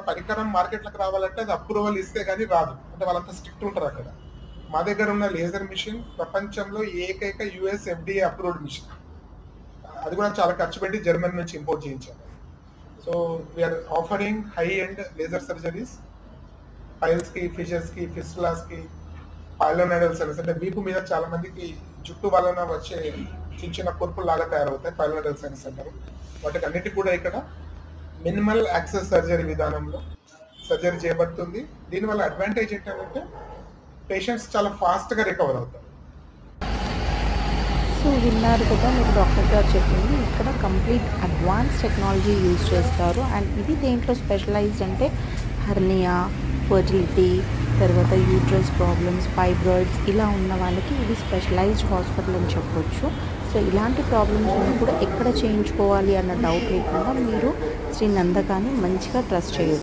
పరికరం మార్కెట్‌లోకి రావాలంటే అది అప్రూవల్ ఇస్తే గాని రాదు. అంటే వాళ్ళంతా స్ట్రిక్ట్ ఉంటారక్కడ. మా దగ్గర ఉన్న లేజర్ మెషిన్ ప్రపంచంలో ఏకైక యూఎస్ ఎఫ్‌డీఏ అప్రూవ్డ్ మెషిన్. అది కూడా చాలా ఖర్చు పెట్టి జర్మనీ నుంచి ఇంపోర్ట్ చేయించాము. So we are offering high end laser surgeries పైల్స్‌కి, ఫిషర్స్‌కి, ఫిస్టులాస్‌కి, పైలోనైడల్ సెల్స్ అంటే వీపు మీద చాలా మందికి జుట్టు వలన వచ్చే చిన్న చిన్న కురుపుల్లాగా తయారవుతాయి. పైలోనైడల్ సెల్స్ అంటారు. వాటికి అన్నిటికి కూడా ఇక్కడ మినిమల్ యాక్సెస్ సర్జరీ విధానంలో సర్జరీ చేయబడుతుంది. దీనివల్ల అడ్వాంటేజ్ ఏంటంటే పేషెంట్స్ చాలా ఫాస్ట్‌గా రికవర్ అవుతారు. సో విన్నారు కదా మీరు డాక్టర్ గారు చెప్పింది. ఇక్కడ కంప్లీట్ అడ్వాన్స్ టెక్నాలజీ యూజ్ చేస్తారు. అండ్ ఇది దేంట్లో స్పెషలైజ్డ్ అంటే హెర్నియా, ఫర్టిలిటీ, తర్వాత యూట్రస్ ప్రాబ్లమ్స్, ఫైబ్రాయిడ్స్ ఇలా ఉన్న వాళ్ళకి ఇది స్పెషలైజ్డ్ హాస్పిటల్ అని చెప్పొచ్చు. సో ఇలాంటి ప్రాబ్లమ్స్ ఉన్నప్పుడు ఎక్కడ చేయించుకోవాలి అన్న డౌట్ లేకుండా మీరు శ్రీ నందకాన్ని మంచిగా ట్రస్ట్ చేయొచ్చు.